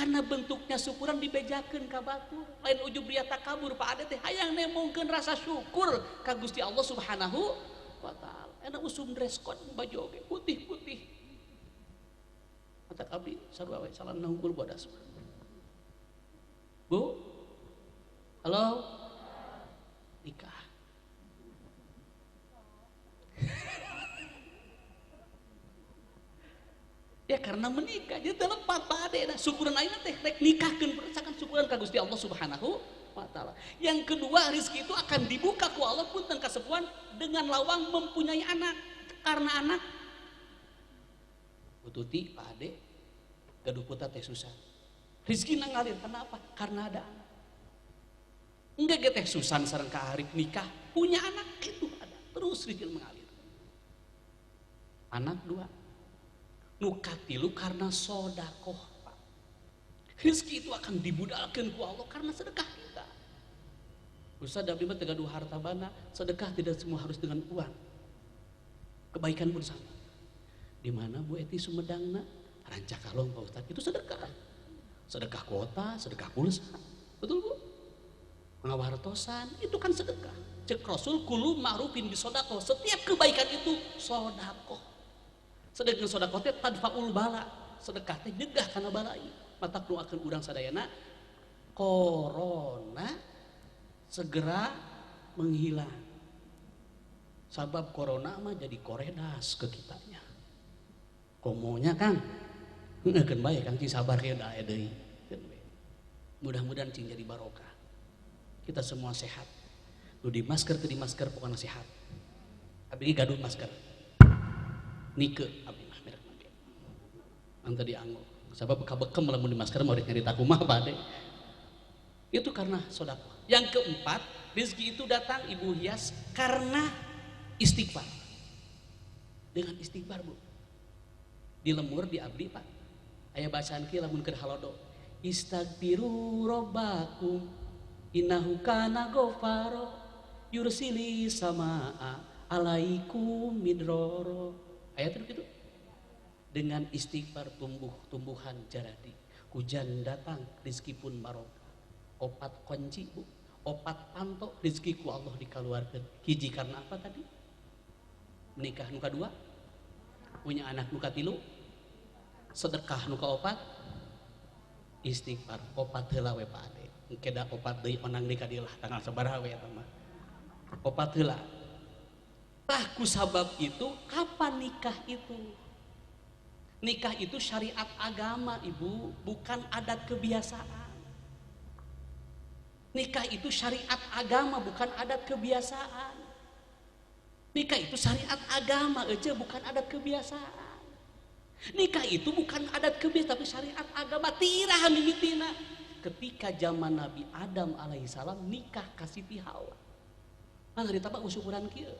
karena bentuknya syukuran dibejakeun ka batur lain ujub ria takabur Pak Ade teh hayang nemongkeun rasa syukur ka Gusti Allah Subhanahu wa taala. Enak usum dress code baju oge putih-putih. Matak abdi sarua we salam nahungkul bodas. Bu. Halo. Nikah. Ya karena menikah jadi telepat Pak Ade nah syukuran ayeuna teh rek nikahkeun berdasarkan syukuran ka Gusti Allah Subhanahu wa taala. Yang kedua rezeki itu akan dibuka ku Allah punten kasepuan dengan lawang mempunyai anak. Karena anak Ututi Pak Ade gaduh putra teh susah. Rezeki ngalir karena apa? Karena ada anak. Enggak ge teh susan sareng ka Arif nikah punya anak itu ada terus rezeki mengalir. Anak dua nu katilu karena sodakoh Pak. Rezeki itu akan dibudalkeun ku Allah karena sedekah kita. Ustaz abdi mah teu gaduh harta bana, sedekah tidak semua harus dengan uang. Kebaikan pun sama. Di mana Bu Eti Sumedangna Rancakalong Pak Ustaz itu sedekah. Sedekah kuota, sedekah pulsa. Betul Bu? Ngawartosan itu kan sedekah. Cek Rasul kulu ma'rufin bisodakoh. Setiap kebaikan itu sodakoh. Sedekah sodakoh teh tadfaul bala. Sedekah teh nyegah kana balai. Mata doakeun urang sadayana corona segera menghilang. Sabab corona mah jadi koredas ke kitanya. Komonya Kang. Ngeukeun bae Kang cing sabar ge da deui. Mudah-mudahan cing jadi barokah. Kita semua sehat. Nu di masker teu di masker pokona sehat. Abdi gaduh masker. Nike abdi mah merek nabi. Anta dianggo. Sabab kabekem lamun di masker mau nyarita kumaha Pak Ade. Itu karena sedekah. Yang keempat, rezeki itu datang Ibu Hias karena istighfar. Dengan istighfar Bu. Di lemur di abdi Pak. Aya bacaan kieu lamun keur halodo. Istaghfiru rabbakum innahu kana ghafaro yursili samaa alaikum midroro. Ayat itu gitu. Dengan istighfar tumbuh-tumbuhan jaradi. Hujan datang, rezeki pun barokah. Opat kunci Bu. Opat panto rezeki ku Allah dikaluarkeun. Hiji karena apa tadi? Menikah nu kadua, punya anak nu katilu, sedekah nu kaopat, istighfar. Opat heula we Pak Ade. Engke da opat deui onang di kadieu lah tanggal sabaraha we eta mah. Opat heula. Tah ku sabab itu apa nikah itu? Nikah itu syariat agama Ibu, bukan adat kebiasaan. Nikah itu syariat agama, bukan adat kebiasaan. Nikah itu syariat agama aja, bukan adat kebiasaan. Nikah itu bukan adat kebiasaan, tapi syariat agama. Tirah mimitina. Ketika zaman Nabi Adam alaihissalam nikah ka Siti Hawa. Nah, ditambah usyukuran kieu.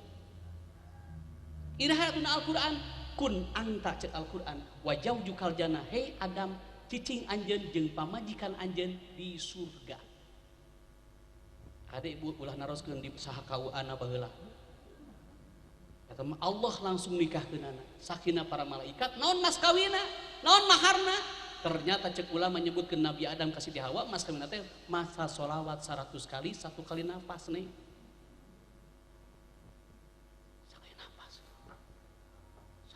Irahatuna Al-Quran kun anta cek Al-Quran wajau jukal jana hei Adam cicing anjeun jeung pamajikan anjeun di surga. Ade ibu ulah naroskeun di saha kauana baheula. Kata Allah langsung nikahkeunana. Sakinah para malaikat naon mas kawina naon maharna. Ternyata cek ulama menyebutkeun Nabi Adam ka Siti Hawa mas kawina teh masa sholawat 100 kali 1 kali nafas nih.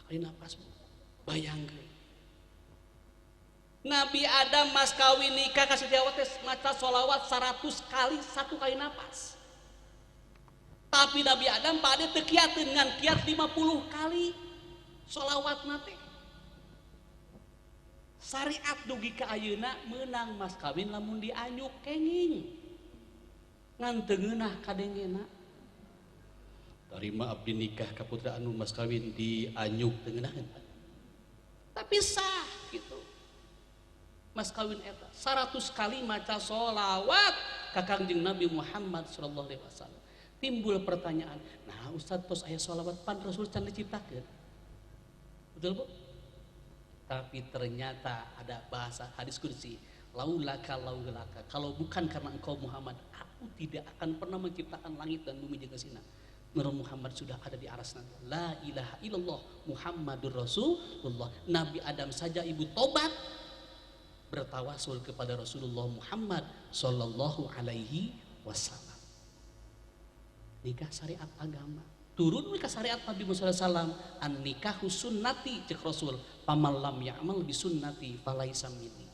Sekali nafas bayangkan Nabi Adam mas kawin nikah kasih Jawa tes maca sholawat 100 kali 1 kali nafas. Tapi Nabi Adam pada tekiat dengan kiat 50 kali sholawat nate. Syariat dugi ka ayeuna menang mas kawin lamun dianyuk kenging ngan teu ngeunah kadengena. Tarima abdi nikah ka putra anu mas kawin di anyuk tengenahan. Tapi sah gitu. Mas kawin eta 100 kali maca sholawat ka Kangjeng Nabi Muhammad sallallahu alaihi wasallam. Timbul pertanyaan, nah Ustaz tos aya sholawat pan Rasul can diciptakeun. Betul Bu? Tapi ternyata ada bahasa hadis kursi, laulaka laulaka. Kalau bukan karena engkau Muhammad, aku tidak akan pernah menciptakan langit dan bumi jeung kesina. Nur Muhammad sudah ada di aras nanti. La ilaha illallah Muhammadur Rasulullah. Nabi Adam saja ibu tobat bertawasul kepada Rasulullah Muhammad sallallahu alaihi wasallam. Nikah syariat agama. Turun nikah syariat Nabi Muhammad SAW, an nikahu sunnati, cek Rasul, paman lam ya'mal bi sunnati falaisa minni.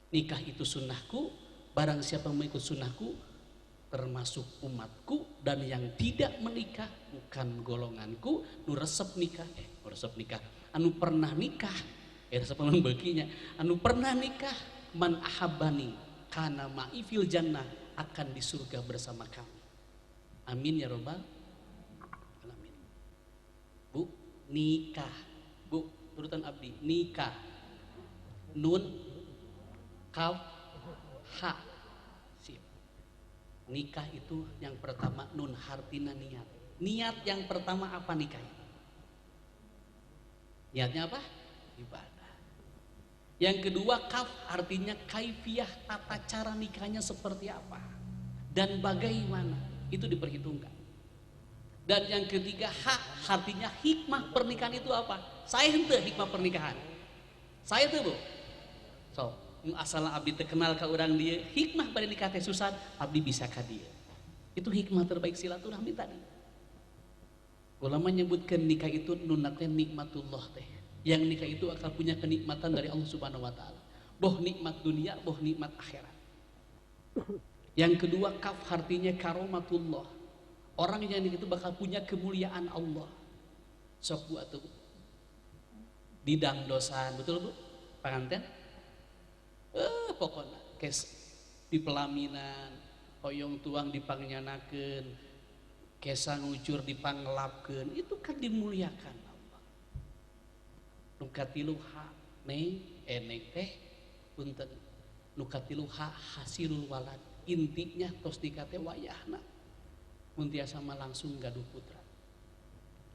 Nikah itu sunnahku, barang siapa mengikut sunnahku termasuk umatku, dan yang tidak menikah bukan golonganku. Nu resep nikah, anu pernah nikah, resep baginya, anu pernah nikah, man ahabbani kana ma'i fil jannah, akan di surga bersama kami. Amin ya robbal alamin. Bu, nikah. Bu, turutan abdi, nikah. Nun, kaf, ha. Sip. Nikah itu yang pertama nun hartina niat. Niat yang pertama apa nikah? Niatnya apa? Ibadah. Yang kedua kaf, artinya kaifiyah, tata cara nikahnya seperti apa dan bagaimana, itu diperhitungkan. Dan yang ketiga hak, artinya hikmah pernikahan itu apa? Saya henteu hikmah pernikahan. Saya tuh bu. So, asal abdi terkenal ke orang dia, hikmah pada nikah teh susah, abdi bisa ka dia. Itu hikmah terbaik silaturahmi tadi. Ulama menyebutkan nikah itu nunatnya nikmatullah teh. Yang nikah itu akan punya kenikmatan dari Allah Subhanahu wa taala. Boh nikmat dunia, boh nikmat akhirat. Yang kedua kaf, artinya karomatullah. Orang yang itu bakal punya kemuliaan Allah. Sok bu atuh. Didang dosan, betul bu? Panganten? Pokoknya kes di pelaminan, hoyong tuang dipangyanakeun, kesa ngucur dipangelapkeun, itu kan dimuliakan Allah. Nu katilu ha neng enek teh punten. Nu katilu ha hasilul walad. Intinya tos dikate wayahna mun tiasa mah langsung gaduh putra.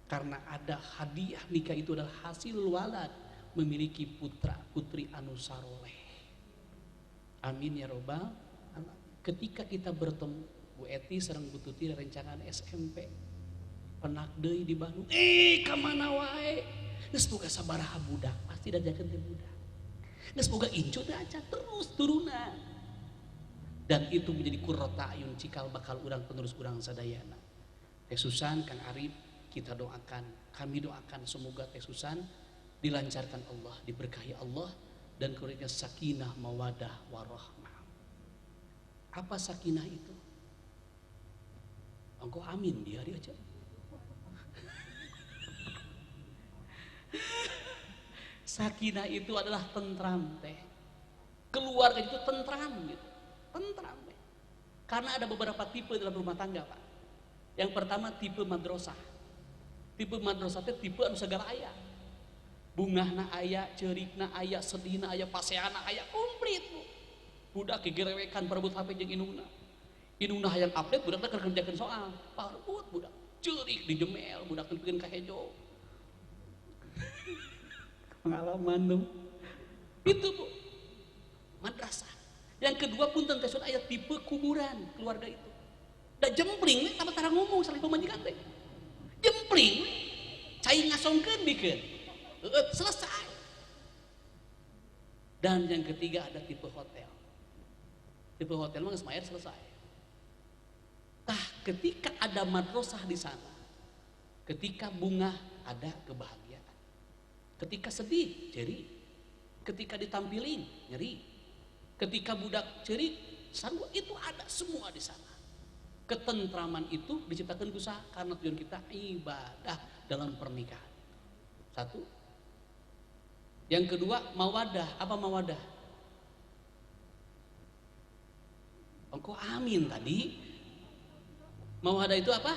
Karena ada hadiah nikah itu adalah hasil walad, memiliki putra putri anu saroleh. Amin ya robbal alamin. Ketika kita bertemu Bu Eti sareng Bu Tuti rencangan SMP, penak deui di Bandung, ka mana wae geus boga sabaraha budak, pasti dajakeun teh budak. Geus boga incu teh acan terus turunan. Dan itu menjadi qurrata ayun cikal bakal urang penerus urang sadayana. Teh Susan, Kang Arif, kita doakan, kami doakan semoga Teh Susan dilancarkan Allah, diberkahi Allah, dan kemudian sakinah mawadah warahmah. Apa sakinah itu? Engkau amin dia aja. Sakinah itu adalah tentram teh. Keluarga itu tentram gitu. Tentram teh. Karena ada beberapa tipe dalam rumah tangga, Pak. Yang pertama tipe madrasah. Tipe madrasah teh tipe anu segala aya. Bungahna aya, ceurikna aya, sedihna aya, paseana aya, komplit bu. Budak gegerewekan perebut HP jeung indungna. Indungna hayang update, budakna keur kerjakeun soal. Parebut budak, ceurik dijemel, budak pikeun ka hejo. Pengalaman dong. Itu bu, madrasah. Yang kedua punten teh aya tipe kuburan keluarga itu. Da jempling nih sama tara ngomong salih pamajikan teh. Jempling cai ngasongkeun bikeun. Selesai. Dan yang ketiga ada tipe hotel. Tipe hotel mah geus mayar selesai. Tah ketika ada madrasah di sana, ketika bunga ada kebahagiaan. Ketika sedih, ceri. Ketika ditampilin, nyeri. Ketika budak cerik, sarua itu ada semua di sana. Ketentraman itu diciptakan usaha karena tujuan kita ibadah dalam pernikahan. Satu. Yang kedua mawadah. Apa mawadah? Engkau amin tadi. Mawadah itu apa?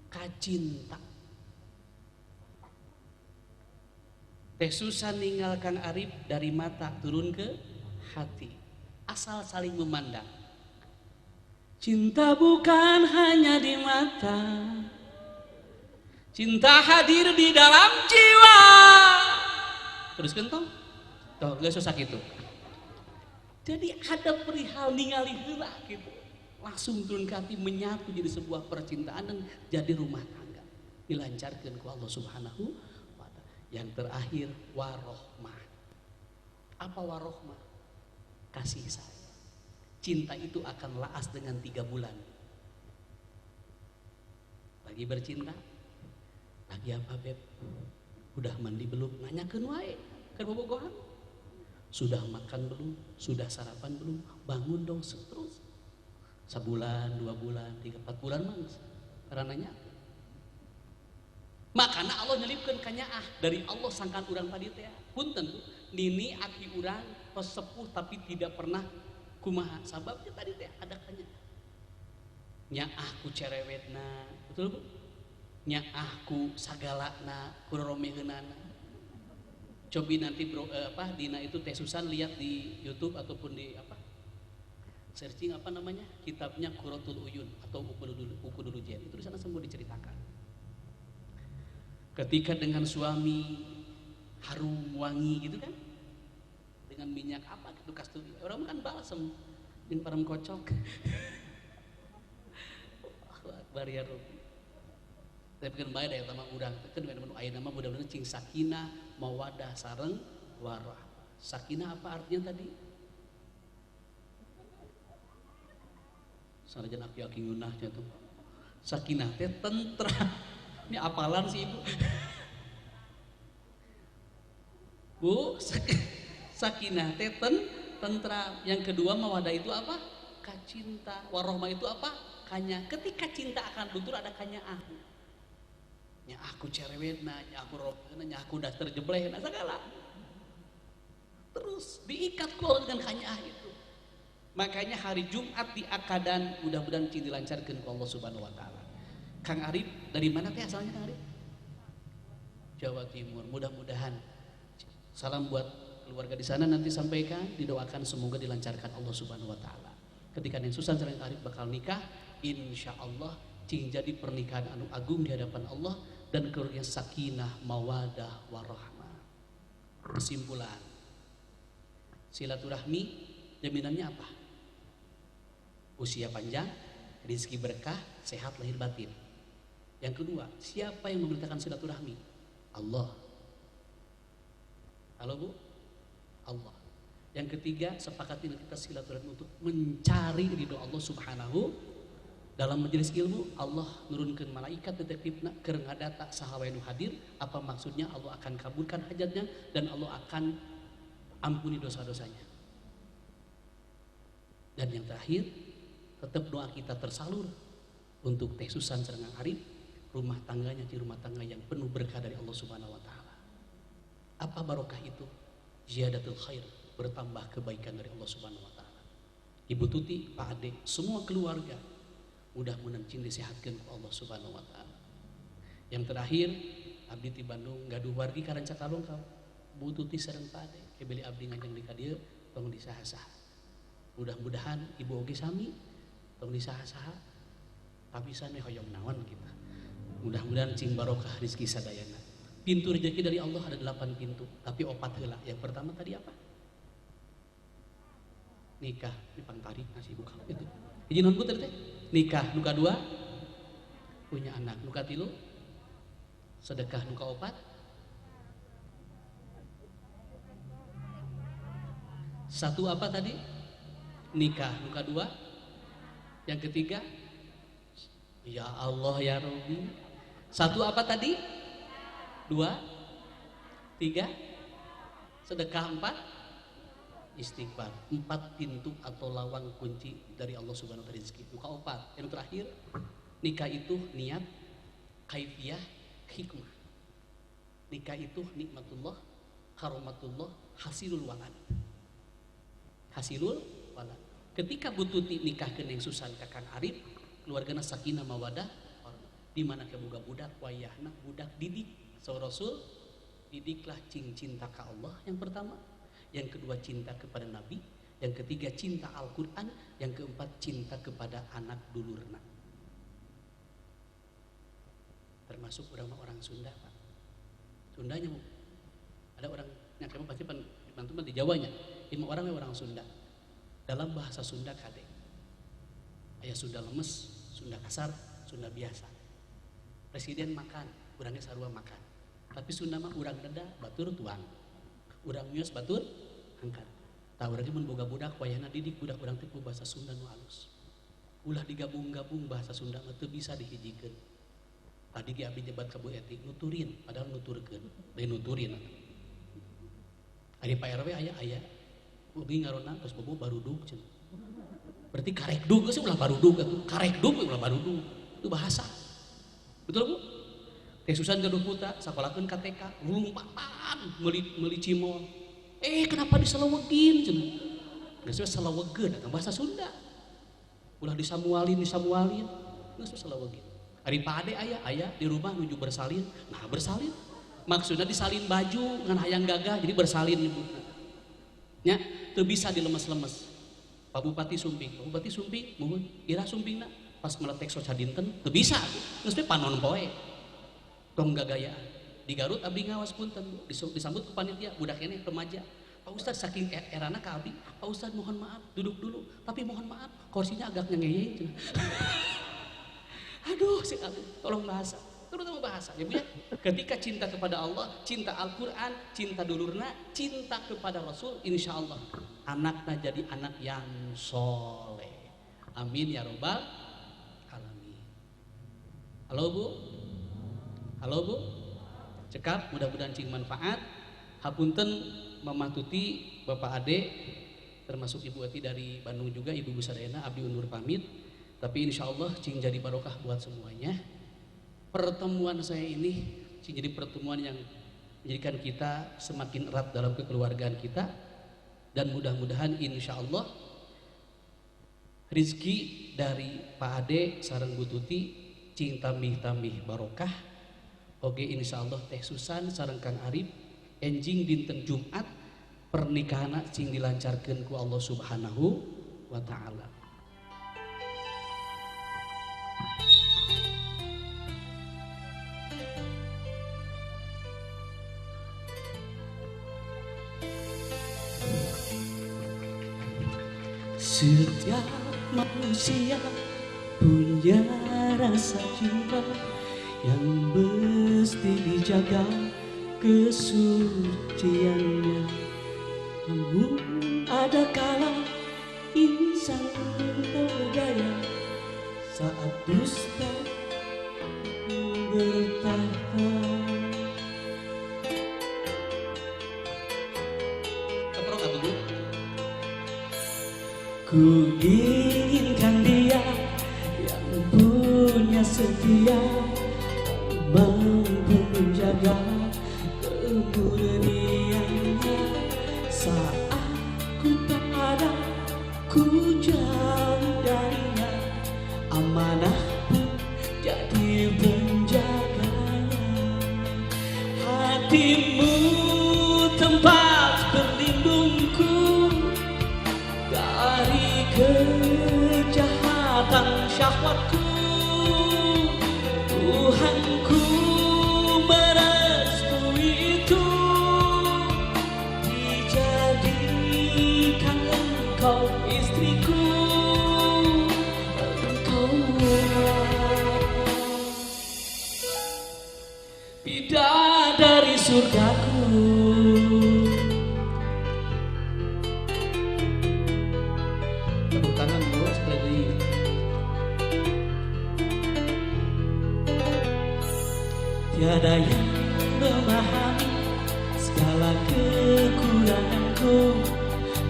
Kacinta. Teh susah ninggal Kang Arif dari mata turun ke hati. Asal saling memandang. Cinta bukan hanya di mata, cinta hadir di dalam jiwa. Teruskan toh? Toh gak susah gitu. Jadi ada perihal ningali heula gitu. Langsung turun ke hati, menyatu jadi sebuah percintaan dan jadi rumah tangga. Dilancarkan ku Allah Subhanahu wa ta'ala. Yang terakhir warohmah. Apa warohmah? Kasih sayang. Cinta itu akan laas dengan 3 bulan. Lagi bercinta, lagi apa beb? Udah mandi belum? Nanyakeun wae, keur bobogohan. Sudah makan belum? Sudah sarapan belum? Bangun dong terus. Sebulan, 2 bulan, 3, 4 bulan mah karena nanya. Makanya Allah nyelipkeun ka nyaah dari Allah sangkan urang tadi teh. Punten tuh, nini aki urang tos sepuh tapi tidak pernah kumaha. Sababnya tadi teh ada kanya. Nyaah ku cerewetna, betul Bu? Nyaah ku sagalana, ku romeheunana. Cobi nanti bro, dina itu teh Susan lihat di YouTube ataupun di searching kitabnya Qurratul Uyun atau Ukudul Jen, itu di sana semua diceritakan. Ketika dengan suami harum wangi gitu kan, dengan minyak apa gitu kasturi, orang kan balsem min parem kocok. Akbar ya Rabbi. Tapi kan bae da eta mah urang teh kan ayeuna mah mudah-mudahan cing sakinah mawaddah sareng warah. Sakinah apa artinya tadi? Sanajan aki-aki ngeunahnya tuh. Sakinah teh tentram. Ini apalan sih Ibu? Bu, sakinah teh tentram. Yang kedua mawadah itu apa? Kacinta. Warohmah itu apa? Kanya. Ketika cinta akan luntur ada kanyaah. Nya aku cerewetna, nya aku rohna, nya aku daster jeblehna segala. Terus diikat ku dengan kanyaah itu. Makanya hari Jumat di Akadan mudah-mudahan cing dilancarkeun ku Allah Subhanahu wa taala. Kang Arif dari mana teh asalnya Kang Arif? Jawa Timur. Mudah-mudahan salam buat keluarga di sana nanti sampaikan, didoakan semoga dilancarkan Allah Subhanahu wa taala. Ketika Neng Susan sareng Arif bakal nikah, insyaallah cing jadi pernikahan anu agung di hadapan Allah dan keluarga sakinah, mawadah, warahmah. Kesimpulan, silaturahmi jaminannya apa? Usia panjang, rezeki berkah, sehat lahir batin. Yang kedua, siapa yang memerintahkan silaturahmi? Allah. Halo Bu? Allah. Yang ketiga, sepakati kita silaturahmi untuk mencari ridho Allah Subhanahu. Dalam majelis ilmu, Allah nurunkan malaikat detektifna keur ngadata saha wae nu hadir. Apa maksudnya? Allah akan kabulkan hajatnya dan Allah akan ampuni dosa-dosanya. Dan yang terakhir, tetap doa kita tersalur untuk Teh Susan sareng Arif, rumah tangganya di rumah tangga yang penuh berkah dari Allah Subhanahu wa taala. Apa barokah itu? Ziyadatul khair, bertambah kebaikan dari Allah Subhanahu wa taala. Ibu Tuti, Pak Ade, semua keluarga mudah-mudahan cing disehatkeun ku Allah Subhanahu wa taala. Yang terakhir, abdi di Bandung gaduh wargi karanca kalong ka Bu Tuti sareng Pak Ade, kebeli abdi ngajeng di ka dieu tong disaha-saha. Mudah-mudahan Ibu oge sami tong disaha-saha papisan we hoyong naon kita. Mudah-mudahan cing barokah rezeki sadayana. Pintu rezeki dari Allah ada 8 pintu, tapi 4 heula. Yang pertama tadi apa? Nikah, di pangtari ngasih buka itu. Izin non teh nikah, nu kadua punya anak, nu katilu sedekah, nu kaopat satu apa tadi? Nikah, nu kadua. Yang ketiga, ya Allah ya Rabbi. Satu apa tadi? 2, 3, sedekah. 4, istighfar. 4 pintu atau lawang kunci dari Allah Subhanahu wa taala rezeki. Buka 4. Yang terakhir, nikah itu niat, kaifiyah, hikmah. Nikah itu nikmatullah, karomatullah, hasilul walad. Hasilul walad. Ketika Bu Tuti nikah ke Neng Susan ka Kang Arif, keluargana sakinah mawadah, di mana ke boga budak wayahna budak didik. So Rasul didiklah cing cinta ke Allah yang pertama, yang kedua cinta kepada Nabi, yang ketiga cinta Al-Quran, yang keempat cinta kepada anak dulurna. Termasuk orang Sunda Pak. Sundanya Bu. Ada orang yang kamu pasti teman-teman di Jawanya, 5 orang Sunda. Dalam bahasa Sunda kade. Aya Sunda lemes, Sunda kasar, Sunda biasa. Presiden makan, kurangnya sarua makan. Tapi Sunda mah urang deda batur tuang, urang mios batur angkat. Tah urang mun boga budak wayahna didik budak urang teh ku bahasa Sunda nu alus. Ulah digabung-gabung bahasa Sunda mah teu bisa dihijikeun. Tadi ge abdi nyebat ka Bu Eti nuturin, padahal nuturkeun, lain nuturin. Ari Pak RW aya ubi ngarona tos bobo barudug cenah. Berarti karekdug geus ulah barudug atuh, karekdug ulah barudug. Itu bahasa. Betul Bu? Teh Susan gaduh puta sakolakeun ka TK, lumpatan meuli cimol. Kenapa disalawegin cenah? Geus salawegeun eta bahasa Sunda. Ulah disamualin, geus salawegin. Ari Pak Ade aya di rumah nuju bersalin. Nah, bersalin maksudnya disalin baju ngan hayang gagah jadi bersalin nyebutna. Nya, teu bisa dilemes-lemes. Pak Bupati sumping, mohon ira sumpingna pas meletek soca dinten teu bisa. Geus teh panon poe. Tong gagayaan. Di Garut abdi ngawas punten, disambut ku panitia budak keneh remaja. Pak Ustad saking erana ka abdi, Pak Ustad mohon maaf, duduk dulu. Tapi mohon maaf, kursinya agak ngeyeye. Aduh, tolong bahasa. Terutama bahasa, ya Bu ya. Ketika cinta kepada Allah, cinta Al-Quran, cinta dulurna, cinta kepada Rasul, insya Allah anaknya jadi anak yang soleh. Amin ya robbal alamin. Halo Bu, cekap, mudah-mudahan cing manfaat. Hapunten Mamah Tuti, Bapak Ade, termasuk Ibu Eti dari Bandung juga, Ibu Busarena, abdi undur pamit. Tapi insya Allah cing jadi barokah buat semuanya. Pertemuan saya ini cing jadi pertemuan yang menjadikan kita semakin erat dalam kekeluargaan kita. Dan mudah-mudahan insya Allah rizki dari Pak Ade sareng Bu Tuti cing tambih barokah. Oke, insya Allah Teh Susan sareng Kang Arif enjing dinten Jumat pernikahan cing dilancarkeun ku Allah Subhanahu wa Ta'ala. Setiap manusia punya rasa cinta yang mesti dijaga kesuciannya. Namun ada kala insan berdaya saat dusta bertahta. Ku inginkan dia yang punya setia, mampu menjaga kemurniannya. Saat ku tak ada, ku jauh darinya, amanah pun jadi penjaganya. Hatimu tempat berlindungku dari kejahatan syahwatku. Tuhanku merestui itu, dijadikan engkau istriku. Engkau bidadari surgaku. Tiada yang memahami segala kekuranganku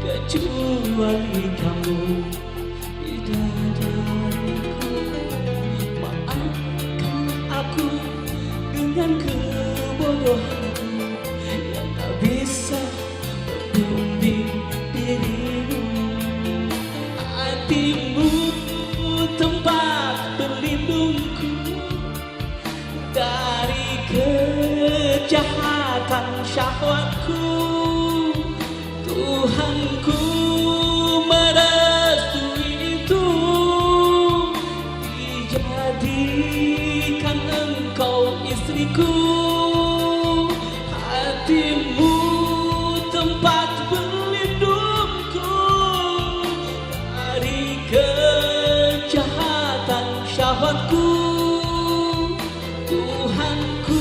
kecuali kamu, bidadariku. Maafkan aku dengan kebodohanku yang tak bisa membimbing dirimu. Hatimu tempat berlindungku dari kejahatan syahwatku. Tuhanku merestui itu, dijadikan engkau istriku. Hatimu tempat berlindungku dari kejahatan syahwatku. Tuhanku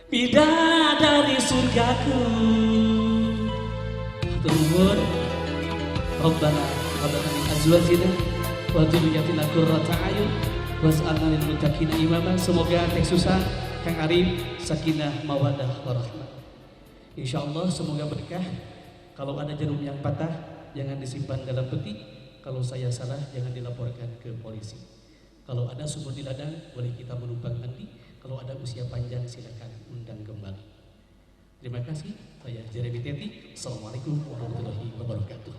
bidadari surgaku. Turun Rabbana hablana min azwajina wa dzurriyyatina qurrata a'yun waj'alna lil muttaqina imama. Semoga teks susah Kang Arif sakinah mawaddah warahmah. Insyaallah semoga berkah. Kalau ada jarum yang patah jangan disimpan dalam peti. Kalau saya salah jangan dilaporkan ke polisi. Kalau ada sumur di ladang boleh kita menumpang mandi. Kalau ada usia panjang silakan undang kembali. Terima kasih. Saya Jeremy Teti. Assalamualaikum warahmatullahi wabarakatuh.